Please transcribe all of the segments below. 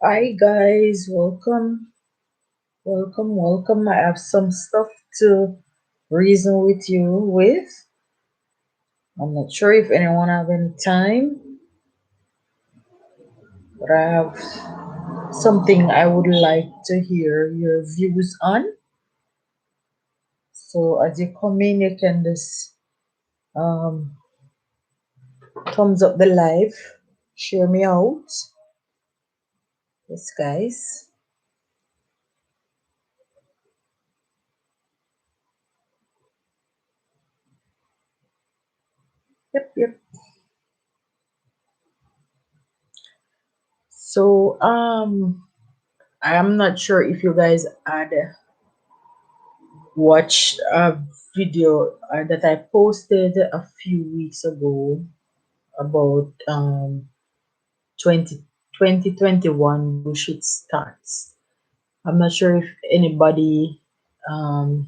Hi guys, welcome. I have some stuff to reason with you with. I'm not sure if anyone have any time, but I have something I would like to hear your views on. So as you come in, you can just um, thumbs up the live, share me out. Yes, guys. Yep. So I'm not sure if you guys had watched a video that I posted a few weeks ago about 20 2021 bullshit starts. I'm not sure if anybody um,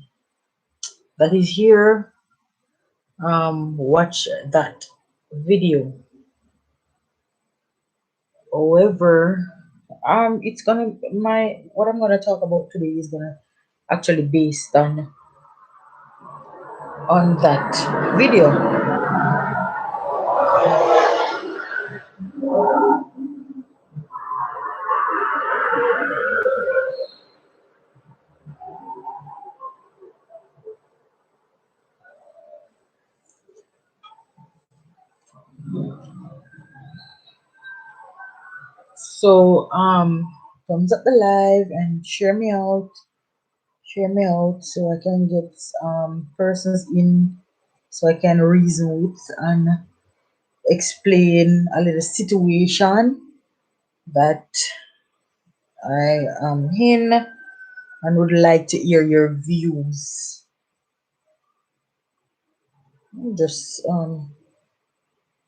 that is here watch that video. However, it's gonna my what I'm gonna talk about today is gonna actually based on that video. So thumbs up the live and share me out so I can get persons in so I can reason with and explain a little situation that I am in and would like to hear your views. I'm just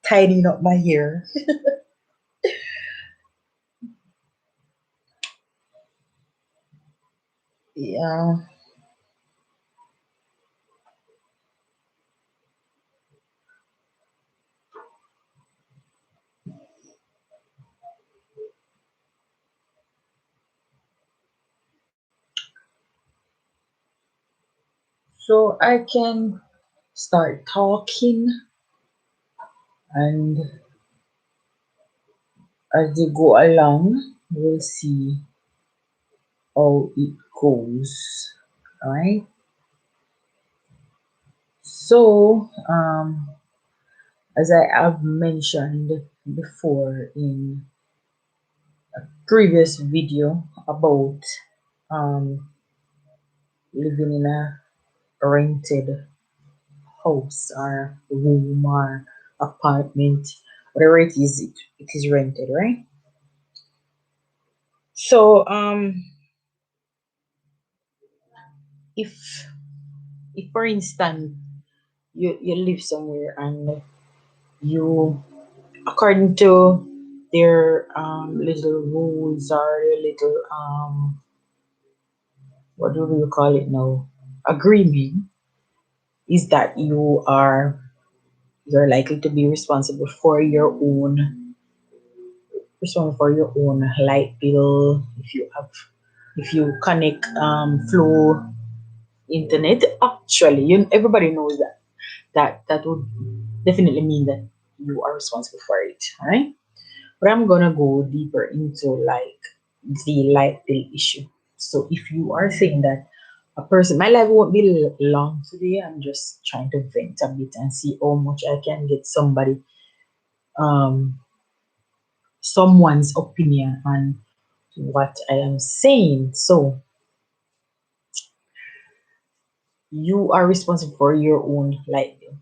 tidying up my hair. Yeah. So I can start talking and as they go along, we'll see how it goes. Alright. So, as I have mentioned before in previous video about um, living in a rented house or room or apartment, whatever it is rented, right? So, if for instance you live somewhere and you according to their little rules or their little what do you call it now agreement is that you're likely to be responsible for your own light bill if you connect flow internet. Actually, everybody knows that would definitely mean that you are responsible for it, right? But I'm gonna go deeper into like the light bill issue. So if you are saying that a person, my life won't be long today. I'm just trying to vent a bit and see how much I can get um, someone's opinion on what I am saying. So you are responsible for your own light bill.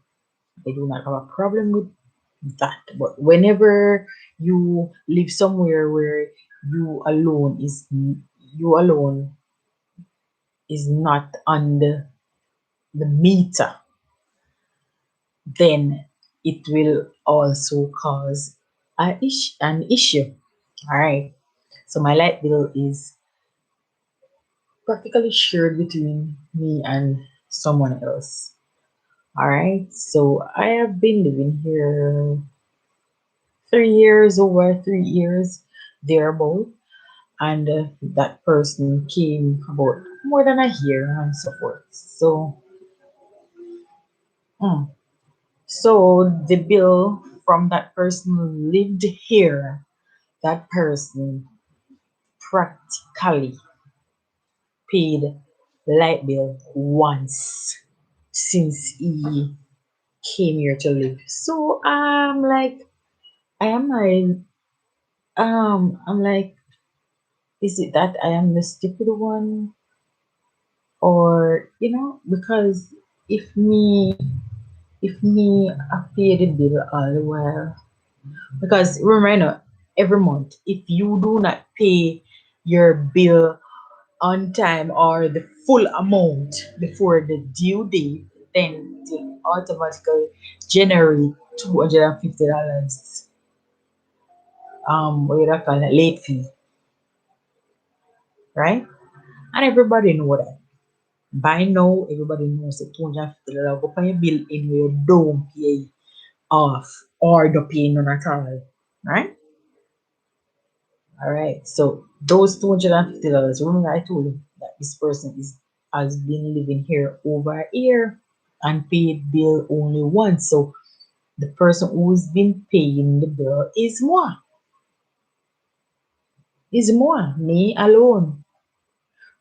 I do not have a problem with that. But whenever you live somewhere where you alone is you alone is not on the meter, then it will also cause an issue. All right. So my light bill is practically shared between me and someone else. All right. So I have been living here 3 years, over 3 years, thereabout. and that person came about more than a year and so forth. So, mm, so the bill from that person who lived here, that person practically paid light bill once since he came here to live. So I'm like, I am like, I'm like, is it that I am the stupid one, or because if me, I pay the bill all the while, because remember, every month, if you do not pay your bill on time or the full amount before the due date, then it will automatically generate $250, what you call it, late fee, right? And everybody know that. By now, everybody knows that $250 go pay your bill in your don't pay off or don't pay none at all, right? All right. So those $250, remember I told you that this person is has been living here over a year and paid bill only once. So the person who's been paying the bill is more me alone.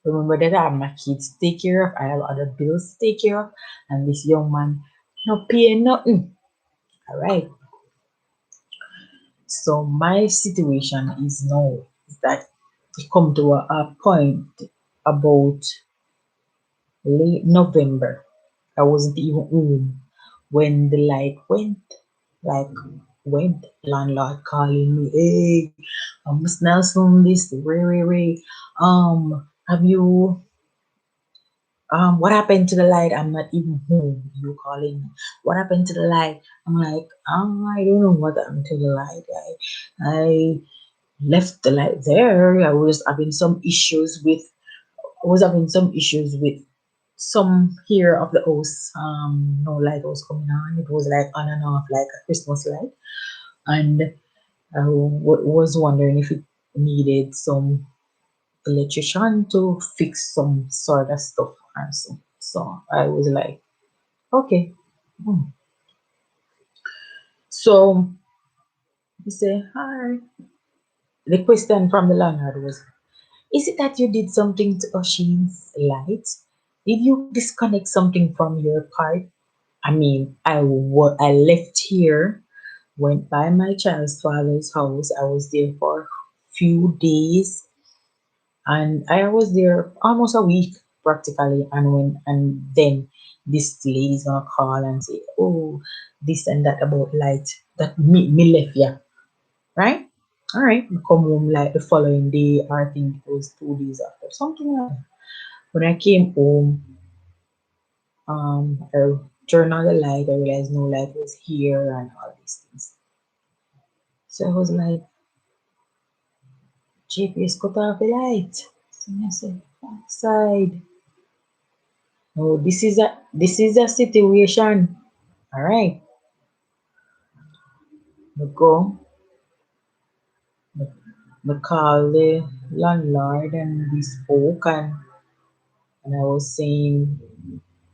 Remember that I have my kids to take care of, I have other bills to take care of, and this young man not paying nothing. All right. So my situation is now is that it come to a point about late November. I wasn't even home when the light went. Like went. Landlord calling me, hey, Miss Nelson, this Ray. Have you what happened to the light? I'm not even home. You calling me. What happened to the light? I'm like, I don't know what happened to the light. I left the light there. I was having some issues with some here of the house. No light was coming on. It was like on and off, like a Christmas light. And I was wondering if it needed some electrician to fix some sort of stuff or so. So I was like, okay. Hmm. So he said, hi. The question from the landlord was, is it that you did something to Oshin's light? Did you disconnect something from your part? I mean, I left here, went by my child's father's house. I was there for a few days, and I was there almost a week practically. And then this lady's gonna call and say, "Oh, this and that about light that me left ya, right?" All right, I come home like the following day, or I think it was 2 days after, something like that. When I came home, I turned on the light. I realized no light was here and all these things. So I was like, GPS cut off the light. So I said, outside. Oh, this is a situation. All right. We go, we call the landlord and we spoke, and I was saying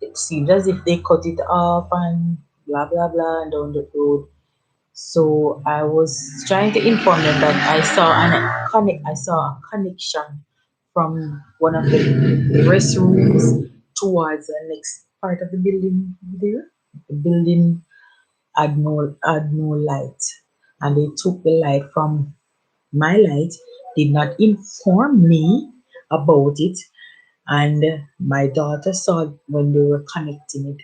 it seems as if they cut it off and blah blah blah and down the road. So I was trying to inform them that I saw a connection from one of the restrooms towards the next part of the building there. The building had no light, and they took the light from my light, did not inform me about it, and my daughter saw it when they were connecting it,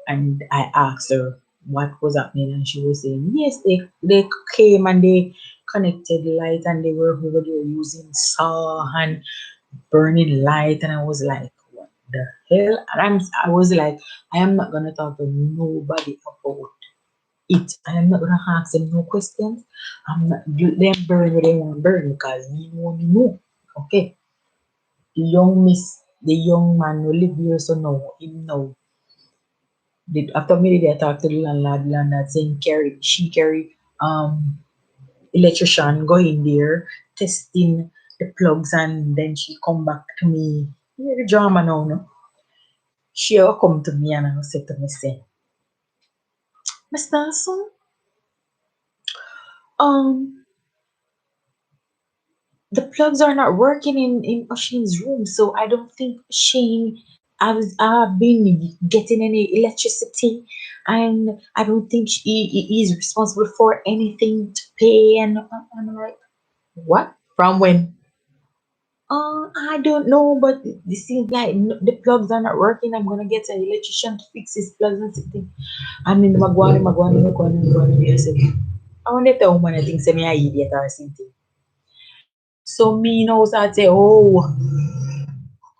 and I asked her what was happening, and she was saying, yes, they came and they connected the light, and they were over there using saw and burning light, and I was like, what the hell? And I was like, I am not gonna talk to nobody about it. I am not gonna ask them no questions. I'm not let them burn what they want to burn because me no know. Okay. The young man who live here so now, him now after me I talked to the landlord saying she carry electrician go in there testing the plugs, and then she come back to me. Yeah, the drama now, no? She will come to me and I said to me, say, Mr. Son, um, the plugs are not working in Oshin's room, so I don't think Shane has been getting any electricity, and I don't think he is responsible for anything to pay. And I'm like, what? From when? I don't know, but it seems like the plugs are not working. I'm gonna get an electrician to fix his plugs and something. And then Magwani. I said, I wonder if the woman I think say me a idiot or something. So me now start say, oh,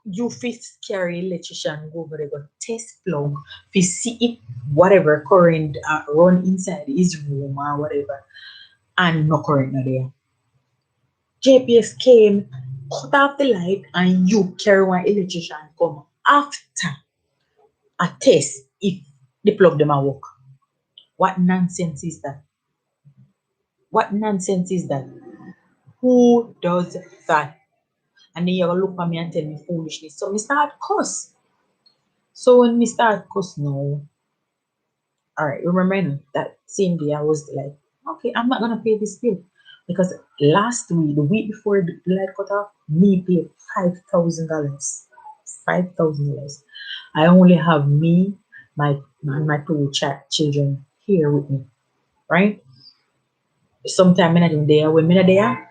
you fit carry electrician go over there, go test plug, fi see if whatever current run inside his room or whatever, and no current no there. JPS came, cut off the light, and you carry one electrician come after a test if the plug them a work. What nonsense is that? What nonsense is that? Who does that? And then you gonna look at me and tell me foolishness. So me start cuss. So when me start cuss now, all right, remember that same day I was like, okay, I'm not gonna pay this bill because last week, the week before the light cut off, me paid $5,000. $5,000. I only have me, my two children here with me, right? Sometimes I'm not there. When I'm not there,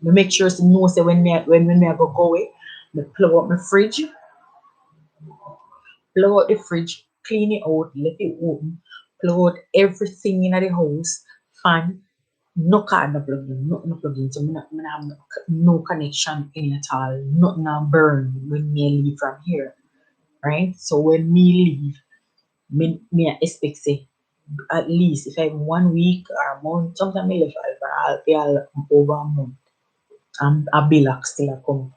me make sure to know say when me I go away, me plug up my fridge, plug out the fridge, clean it out, let it open, plug out everything in the house, fan, no card no plug in, nothing no plug in. So me not have no connection in it at all. Nothing na burn when me leave from here. Right? So when me leave, me I expect say at least if I'm 1 week or a month, sometimes I live for I'll be all over a month. A bill still a come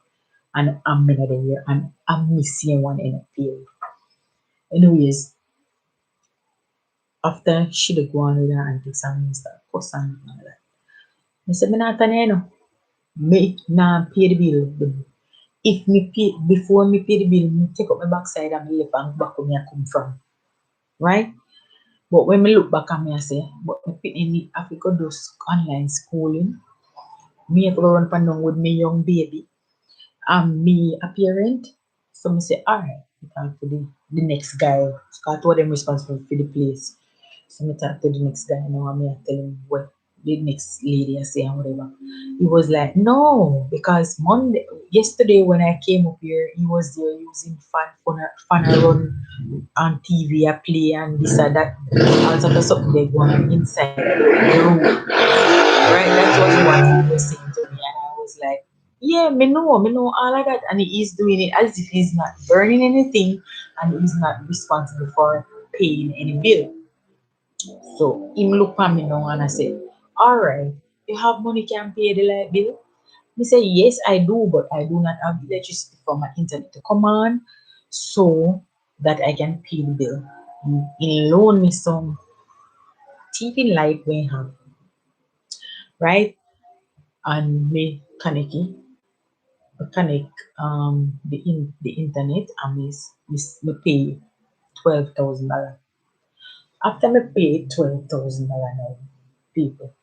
and I'm in the year and I'm missing one in a period. Anyways, after she dey go on with her antics and me start cuss and all that. Me say me not turn no. Me nah pay the bill. If me pay before me pay the bill, me take up my backside and me left and back where me I come from. Right? But when me look back at me I say, but me pitney have to go do online schooling. Me have to go run pan down with me young baby and me a parent. So me say, alright, me talk to the next guy. Because two of them responsible for the place. So me talk to the next guy now and me I tell him what the next lady I say and whatever. He was like, no, because yesterday when I came up here, he was there using fan run on TV, I play and this and that. All sort of something they go on inside the room. Right? That was what he was saying to me. And I was like, yeah, me know all of that. And he is doing it as if he's not burning anything and he's not responsible for paying any bill. So him look at me now and I said, all right, you have money can pay the light bill? Me say, yes, I do, but I do not have electricity for my internet to come on so that I can pay the bill. He loan me some TV light when he have, right? And me connect the internet and me pay $12,000. After me pay $12,000 now, people,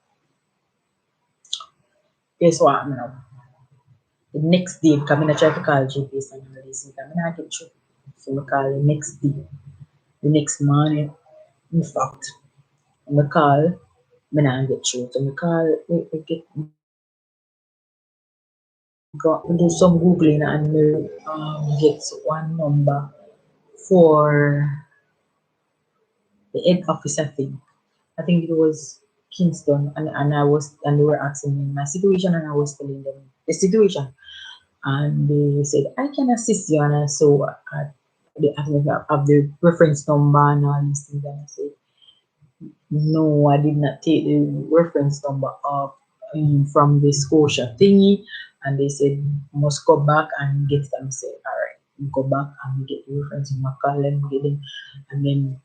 guess what happened now? The next day, because I try to call GPS and all this, and I not get through. So I call the next day, the next morning, in fact, I call, I not get through. So I call, I do some Googling and get one number for the head office, I think. I think it was Kingston, and they were asking me my situation, and I was telling them the situation, and they said I can assist you, and so they asked me if I have the reference number and all these things, and I said no, I did not take the reference number up from the Scotia thingy, and they said must go back and get them. Say all right, go back and get the reference number, call them, get them, and then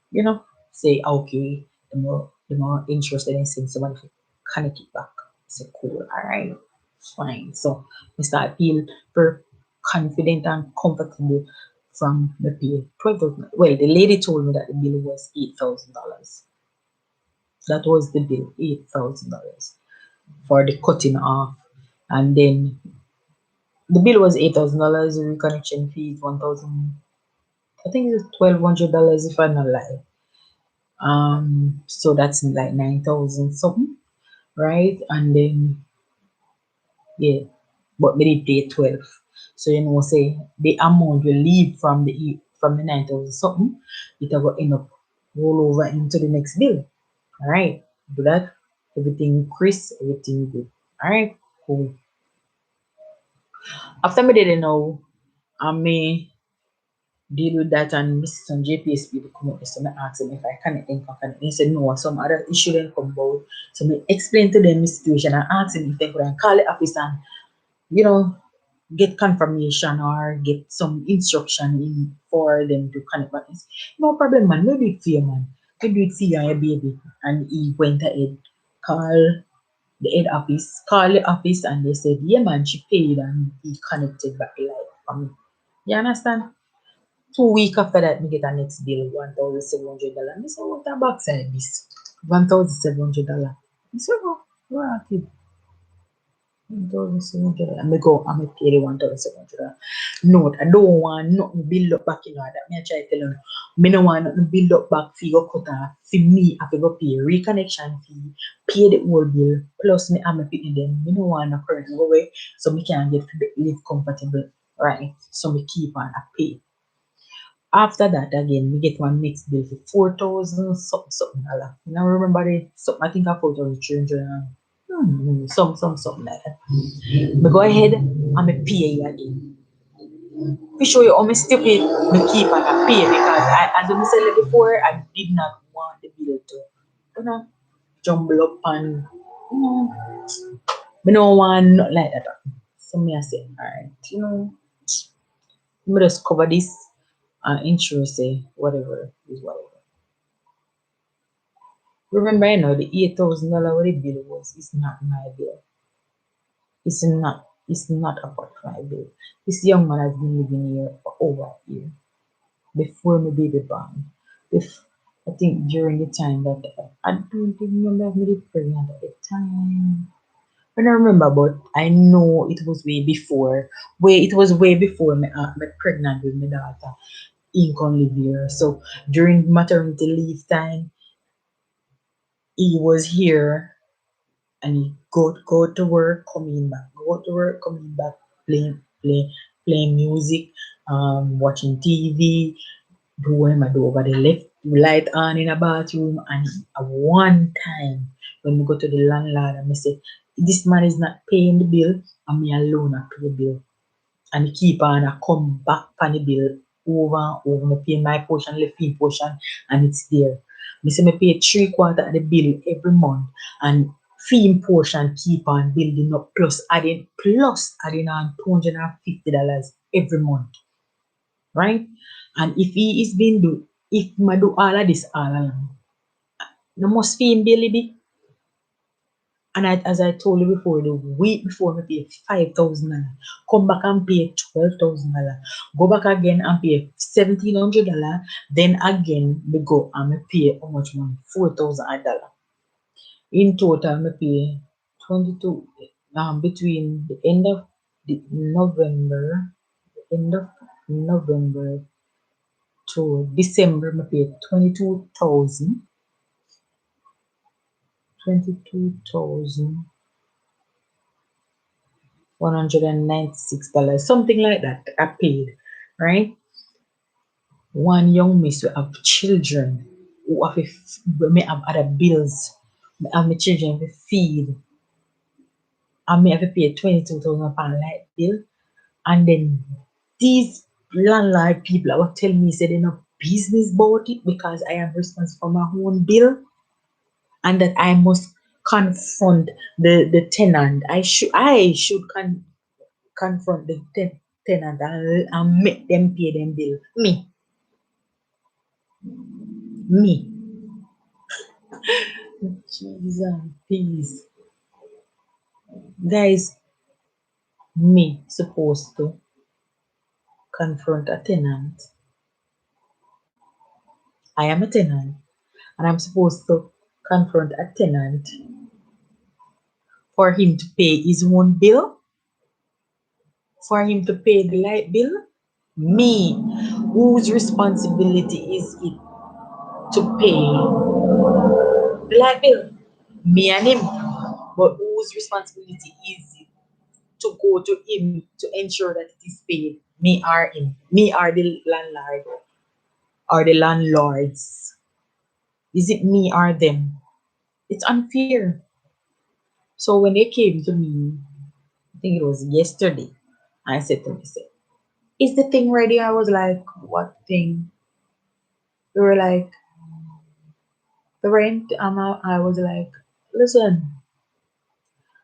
say okay. The more interested in seeing somebody to connect it back. I said cool, all right. Fine. So I start feel very confident and comfortable from the bill. 12,000. Well, the lady told me that the bill was $8,000. That was the bill, $8,000 for the cutting off. And then the bill was $8,000, the reconnection fee is 1,000. I think it's $1,200 if I'm not lying. So that's like 9,000 something, right? And then yeah, but me did pay 12. So say the amount will leave from the 9,000 something, it will end up roll over into the next bill. All right, do that. Everything increase, everything good. All right, cool. After me did know, I may deal with that and miss some JPS people come up. So I ask them if I can connect. They said no, some other issue then come about. So I explain to them the situation and ask them if they could call the office and you know get confirmation or get some instruction in for them to connect. But it's no problem, man. No do it for you, man. We do it for you and your baby. And he went ahead, call the head office, call the office, and they said, yeah, man, she paid and he connected back the light for me. You understand? 2 weeks after that, me get a next bill, $1,700. I said, what a backside this? $1,700. I said, oh, you're active. 1,700. I may go, I may pay the 1,700. No, I don't want nothing build up back in order. That me I try to tell you. Me no want nothing build up back for your cut off. For me, I have to go pay reconnection fee, pay the whole bill, plus me I'm a picking them. Me no want no current go away, so me can get to live comfortable. Right. So me keep on I pay. After that again, we get one next bill for 4,000 something something dollar. You know, remember the something I think I 4,300 something like that. But go ahead and me pay you again. To show you how me stupid, me keep and I pay because as I said before, I did not want the bill to, you know, jumble up and you know, me no want nothing like that. So me I say, alright, me just cover this and insurance say whatever is whatever. Remember, the $8,000 what the bill was is not my bill. It's not about my bill. This young man has been living here for over a year before my baby born. If I think during the time that I don't even remember if I did pregnant at the time. I don't remember, but I know it was way before. It was way before me pregnant with my daughter. He can live here. So during maternity leave time, he was here and you go to work, coming back, go to work, coming back, playing music, watching TV, do what I do over the left light on in a bathroom, and at one time when we go to the landlord and I say, this man is not paying the bill, and me alone I pay the bill. And he keep on I come back on the bill over and over. Me pay my portion, left him portion, and it's there. Me say me pay 3/4 of the bill every month, and fee portion keep on building up, plus adding on $250 every month, right? And if he is being do, if me do all of this all along, no must fee him barely be. And as I told you before, the week before me pay $5,000, come back and pay $12,000, go back again and pay $1,700, then again we go and me pay how much money? $4,000. In total, me pay 22 between the end of November to December, me pay 196, something like that. I paid, right? One young miss who have children who may have other bills, may have my children to feed, I may have to pay 22,000 pound light bill, and then these landlord people are telling me say they no business about it because I am responsible for my own bill and that I must confront the tenant. I should confront the tenant and make them pay them bill. Me. Jesus, please. Guys, me supposed to confront a tenant. I am a tenant and I'm supposed to confront a tenant for him to pay his own bill, for him to pay the light bill. Me, whose responsibility is it to pay the light bill? Me and him. But whose responsibility is it to go to him to ensure that it is paid? Me or him? Me or the landlord or the landlords? Is it me or them? It's unfair. So when they came to me, I think it was yesterday, I said to myself, is the thing ready? I was like, what thing? They were like, the rent amount. I was like, listen,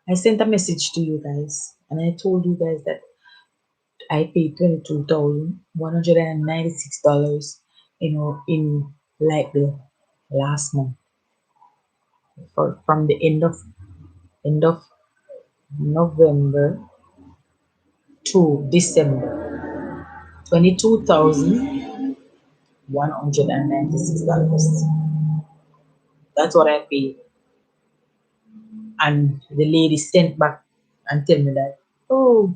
I sent a message to you guys and I told you guys that I paid $22,196, in light bill last month from the end of November to December. $22,196. That's what I paid. And the lady sent back and tell me that, oh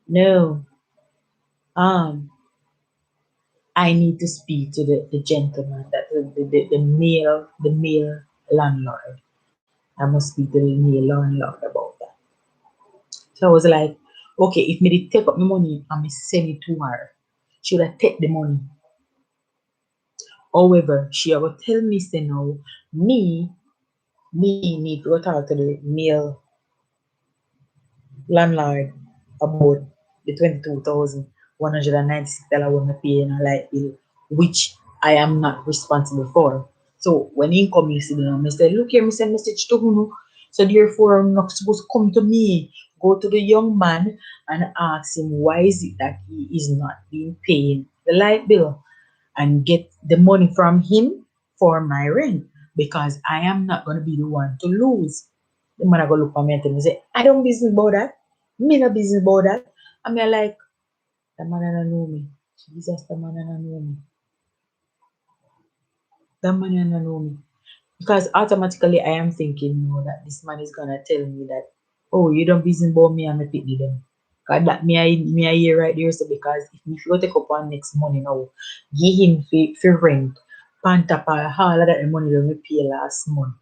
no, um, I need to speak to the gentleman, that the male landlord. I must speak to the male landlord about that. So I was like, okay, if me did take up my money and me send it to her, should I take the money? However, she will tell me say no, me me need to go talk to the male landlord about the $22,196 when I pay in a light bill, which I am not responsible for. So when he come, you see them, I say, look here, I send message to who. So therefore, I'm not supposed to come to me. Go to the young man and ask him why is it that he is not being paying the light bill, and get the money from him for my rent, because I am not going to be the one to lose. The man I go look for me and tell me, say, I don't business about that. Me no business about that. I mean, like, the man don't know me. Jesus, the man don't know me. The man don't know me. Because automatically I am thinking, no, that this man is gonna tell me that, oh, you don't business about me and me pitney them. Cause that me I hear right there. So because if you take up on next money now, give him for rent, pan top of all of that money that we pay last month.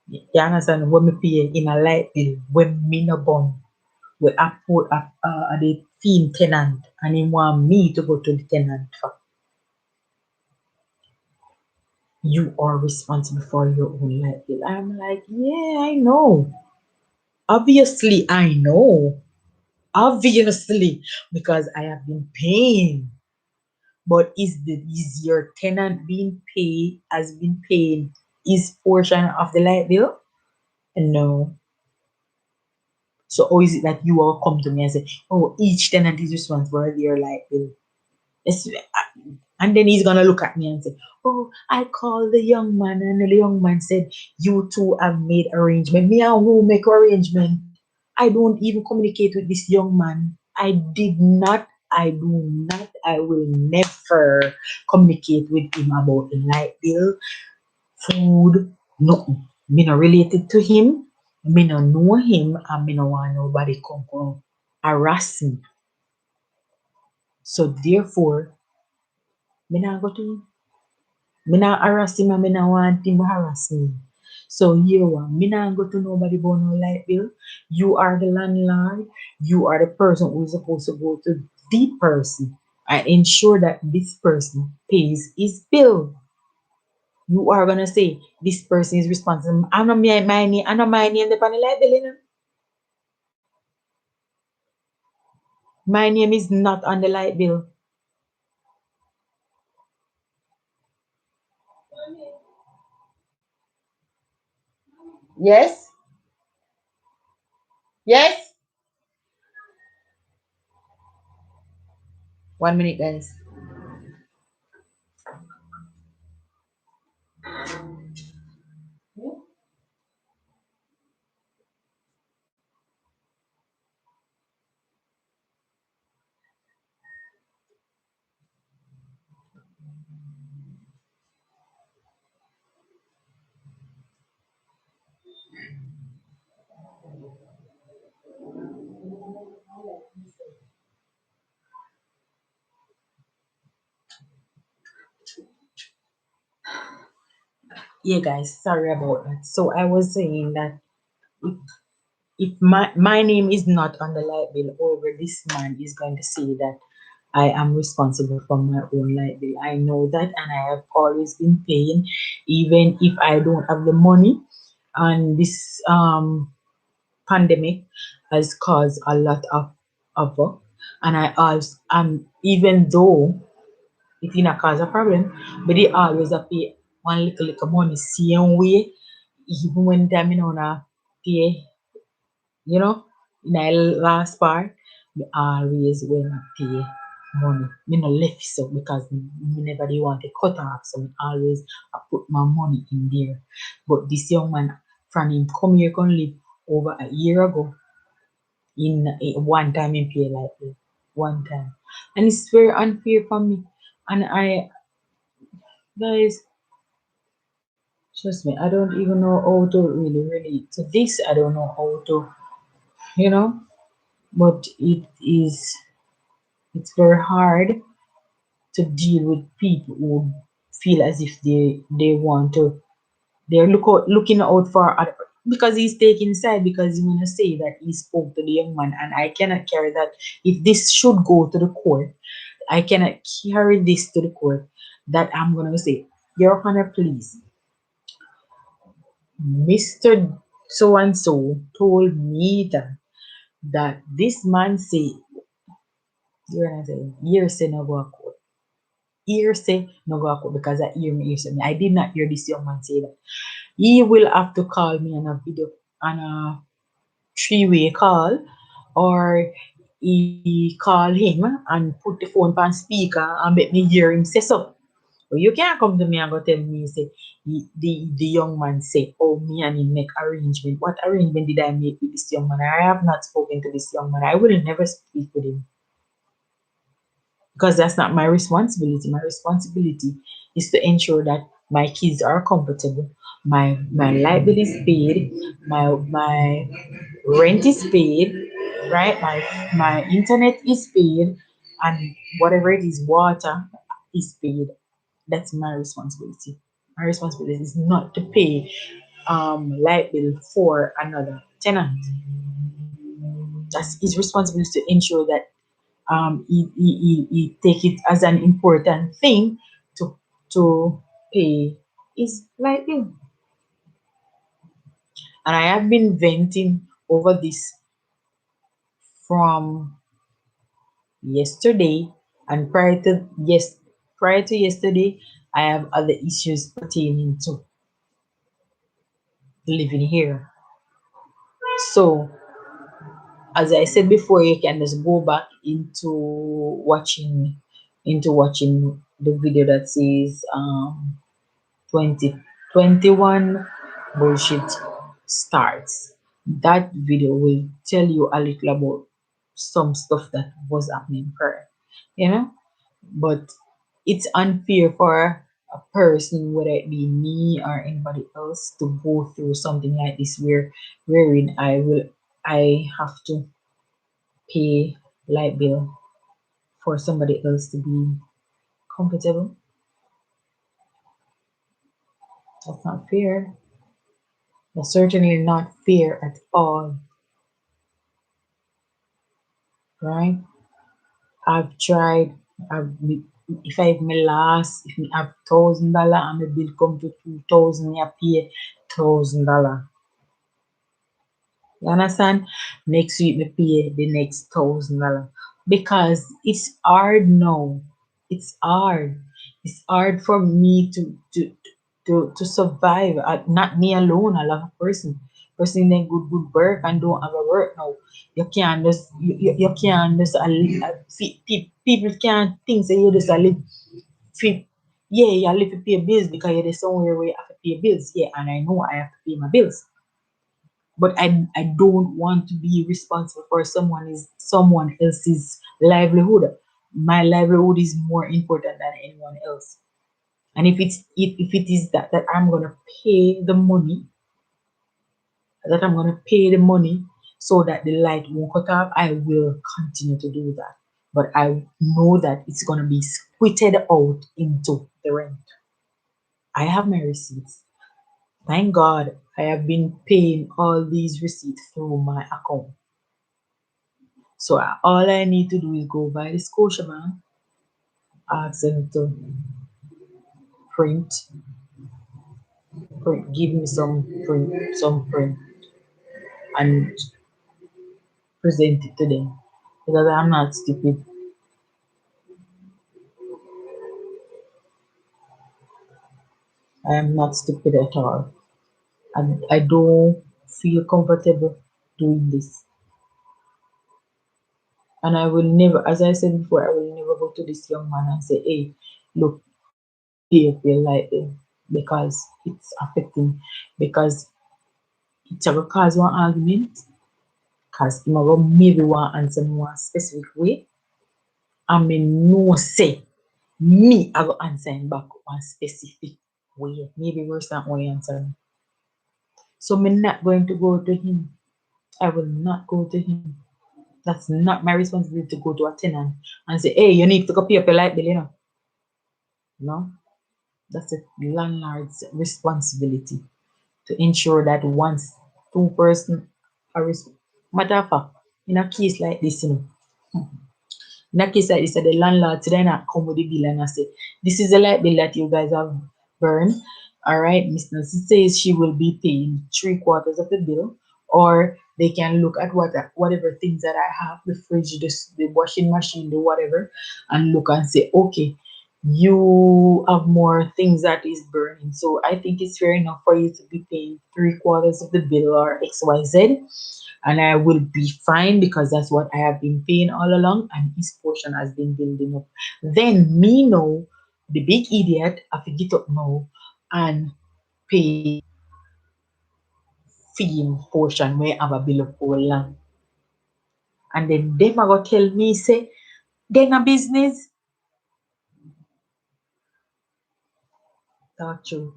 You understand? When me pay in a light bill, when me no bond, we put up the fiend tenant, and he want me to go to the tenant for, you are responsible for your own light bill. I'm like, yeah, I know. Obviously, I know. Obviously, because I have been paying. But is your tenant being paid, has been paying his portion of the light bill? No. So how is it that you all come to me and say, oh, each tenant is responsible for their light bill? It's, and then he's gonna look at me and say, oh, I called the young man, and the young man said, you two have made arrangement. Me and who make arrangement? I don't even communicate with this young man. I did not, I do not, I will never communicate with him about the light bill, food, nothing. Me not related to him, me not know him, and me no want nobody come harass me. So therefore, me not go to him. Me not harass him and me not want him to harass me. So here one, me not go to nobody about no light bill. You are the landlord. You are the person who's supposed to go to the person and ensure that this person pays his bill. You are gonna say this person is responsible. I know my name. I know my name. The panel light bill. My name is not on the light bill. Yes. Yes. 1 minute, guys. Yeah, guys, sorry about that. So I was saying that if, if my name is not on the light bill, over this man is going to say that I am responsible for my own light bill. I know that, and I have always been paying, even if I don't have the money. And this pandemic has caused a lot of work, and I also, and even though it didn't cause a problem, but they always a pay one little money same way, even when them you know na pay, you know, in the last part, me always when I pay money. Me no left so because me never dey want to cut off, so me always I put my money in there. But this young man from him come here come live over a year ago in one time in pay like this. One time. And it's very unfair for me. And I guys, trust me, I don't even know how to really relate to this. I don't know how to, you know, but it's very hard to deal with people who feel as if they want to looking out for other, because he's taking side, because he wanna say that he spoke to the young man, and I cannot carry that. If this should go to the court, I cannot carry this to the court that I'm gonna say, Your Honor, please, Mr. So and so told me that this man say, you're gonna say, years no go to court. Hearsay no go to court because I hear me hearsay. I did not hear this young man say that. He will have to call me on a video, on a three-way call, or he call him and put the phone on speaker and make me hear him say so. But you can't come to me and go tell me say the young man say, oh, me and him make arrangement. What arrangement did I make with this young man? I have not spoken to this young man. I will never speak with him because that's not my responsibility. My responsibility is to ensure that my kids are comfortable, my light bill is paid, my rent is paid, right? My internet is paid, and whatever it is, water is paid. That's my responsibility. My responsibility is not to pay light bill for another tenant. That's his responsibility to ensure that he take it as an important thing to pay his light bill. And I have been venting over this from yesterday, and prior to yesterday, I have other issues pertaining to living here. So as I said before, you can just go back into watching the video that says 2021 bullshit starts. That video will tell you a little about some stuff that was happening prior, you know. But it's unfair for a person, whether it be me or anybody else, to go through something like this wherein I have to pay light bill for somebody else to be comfortable. That's not fair. That's certainly not fair at all, right? I've tried. I've if I have my last, if I have $1,000 and my bill come to 2,000, I pay $1,000. You understand? Next week me pay the next $1,000 because it's hard now. It's hard. It's hard for me to survive. Not me alone. A lot of person in a good work and don't have a work now. You can't just you can't just people can't think that you just live free. Yeah, you live to pay bills because you're somewhere where you have to pay bills. Yeah, and I know I have to pay my bills, but I don't want to be responsible for someone else's livelihood. My livelihood is more important than anyone else. And if it is that I'm gonna pay the money, that I'm gonna pay the money so that the light won't cut off, I will continue to do that. But I know that it's gonna be squitted out into the rent. I have my receipts. Thank God I have been paying all these receipts through my account. So all I need to do is go by the Scotiabank, ask them to print, give me some print, and present it to them. Because I'm not stupid. I am not stupid at all. And I don't feel comfortable doing this. And I will never, as I said before, I will never go to this young man and say, hey, look, pay up your light bill because it's affecting, because it's going to cause one argument, because you know, maybe one answer me one specific way. I mean, no say, me, I will answer him back one specific way. Maybe worse than how he answer me. So I'm not going to go to him. I will not go to him. That's not my responsibility to go to a tenant and say, hey, you need to go pay up your light bill, you know. No, that's a landlord's responsibility to ensure that once two person are matter of fact, in a case like this, you know, in a case like this, the landlord today not come with the bill and I say, this is the light bill that you guys have burned. All right, Miss Nancy says she will be paying three-quarters of the bill, or they can look at whatever things that I have, the fridge, the washing machine, the whatever, and look and say, okay, you have more things that is burning. So I think it's fair enough for you to be paying three-quarters of the bill or XYZ, and I will be fine because that's what I have been paying all along, and his portion has been building up. Then me know the big idiot I to get up now and pay fee portion where I have a bill of all along. And then them are gonna tell me say then a business. That's true.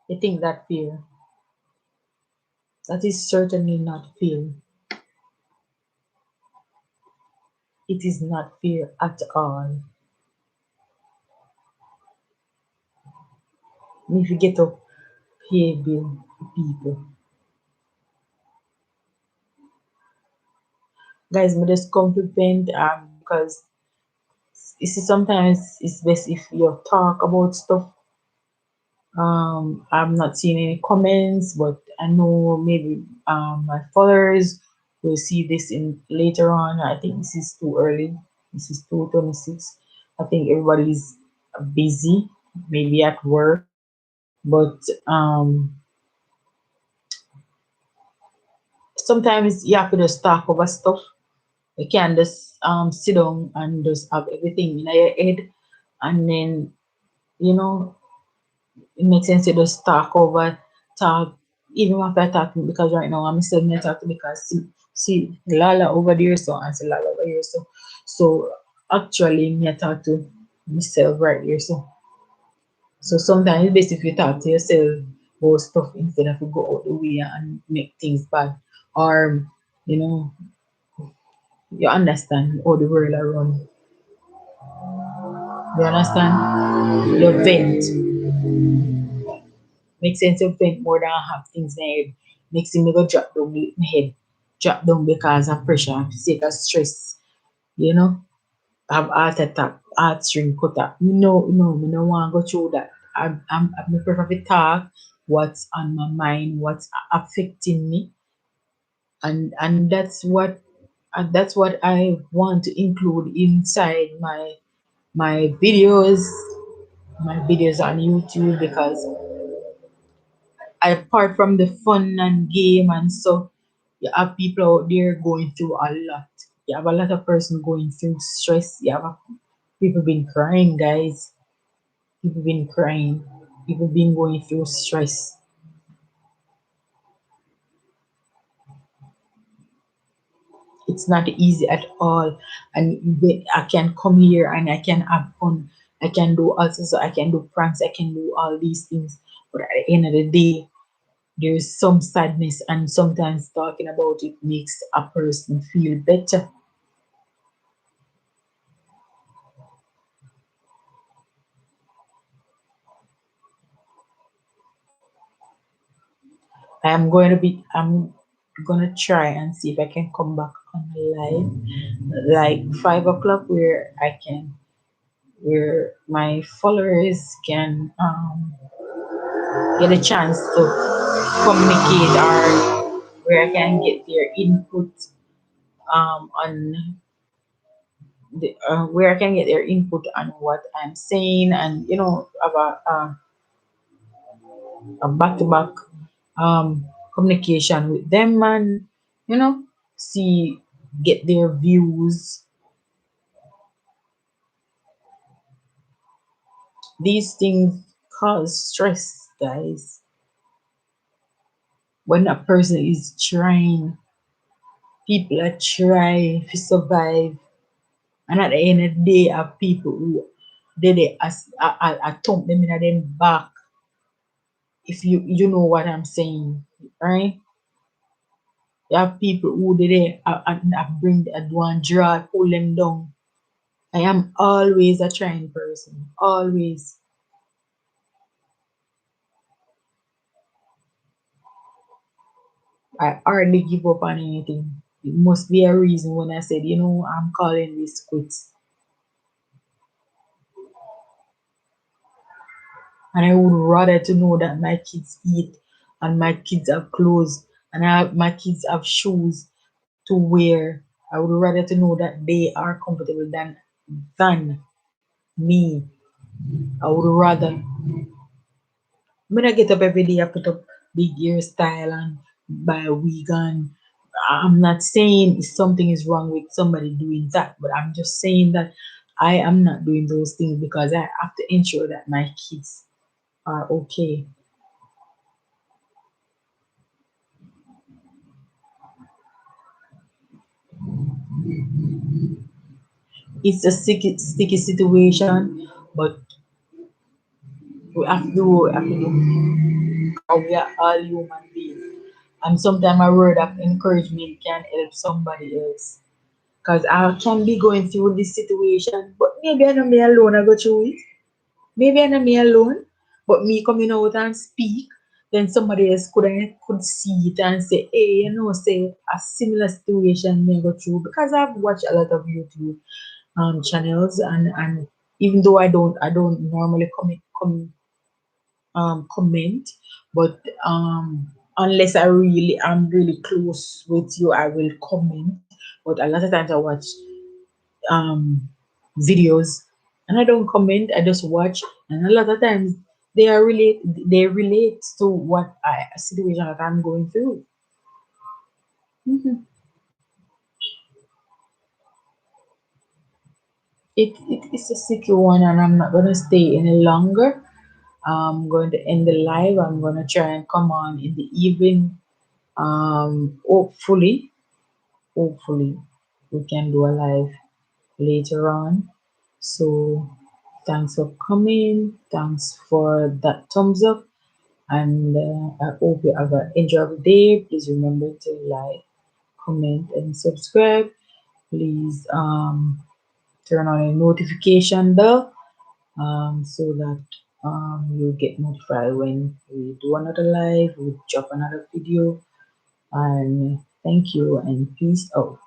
I think that fair. That is certainly not fair. It is not fair at all. If you get up pay bill people. Guys, me just come to vent because you see sometimes it's best if you talk about stuff. I'm not seeing any comments, but I know maybe my followers will see this in later on. I think this is too early. This is 2:26. I think everybody's busy, maybe at work, but sometimes you have to just talk over stuff. You can't just sit down and just have everything in your head, and then you know it makes sense to just talk over, talk, even after talking, because right now I'm still not talking because see Lala over there, so and see Lala over here, so actually me talk to myself right here, so sometimes it's best if you talk to yourself about stuff instead of you go out the way and make things bad, or you know you understand how the world around. You understand? You vent. Make sense of vent more than have things in head. Next thing you go drop down in head. Drop down because of pressure, sake of stress. You know? Have heart attack, heart string cut up. No, me no want to go through that. I prefer to talk what's on my mind, what's affecting me, and that's what I want to include inside my my videos on YouTube, because apart from the fun and game and so you have people out there going through a lot. You have a lot of person going through stress. People been crying, guys. People been crying. People been going through stress. It's not easy at all. And I can come here and I can have fun. I can do also, so I can do pranks, I can do all these things, but at the end of the day, there's some sadness, and sometimes talking about it makes a person feel better. I'm gonna try and see if I can come back on the live like 5 o'clock, where my followers can get a chance to communicate, or where I can get their input on where I can get their input on what I'm saying, and about a back-to-back communication with them, and you know see get their views. These things cause stress, guys. When a person is trying, people are trying to survive, and at the end of the day, are people who they I thump them in them back. If you know what I'm saying, right? You have people who did it bring a one draw, pull them down. I am always a trying person. Always. I hardly give up on anything. It must be a reason when I said, I'm calling this quits. And I would rather to know that my kids eat, and my kids have clothes, and my kids have shoes to wear. I would rather to know that they are comfortable than me. I would rather when I get up every day, I put up big hairstyle and buy a wig on. I'm not saying something is wrong with somebody doing that, but I'm just saying that I am not doing those things because I have to ensure that my kids are okay. It's a sticky situation, but we have to do because we are all human beings. And sometimes a word of encouragement can help somebody else. Because I can be going through this situation, but maybe I'm not me alone, I go through it. Maybe I'm not me alone, but me coming out and speak, then somebody else could see it and say, hey, say a similar situation may go through. Because I've watched a lot of YouTube channels, and even though I don't normally comment, but unless I'm really close with you, I will comment. But a lot of times I watch um videos and I don't comment, I just watch, and a lot of times they relate to what a situation that I'm going through. Mhm. It is a secure one, and I'm not gonna stay any longer. I'm going to end the live. I'm gonna try and come on in the evening. Hopefully we can do a live later on. So thanks for coming. Thanks for that thumbs up. And I hope you have an enjoyable day. Please remember to like, comment, and subscribe. Please turn on a notification bell so that you get notified when we do another live, we drop another video. And thank you and peace out.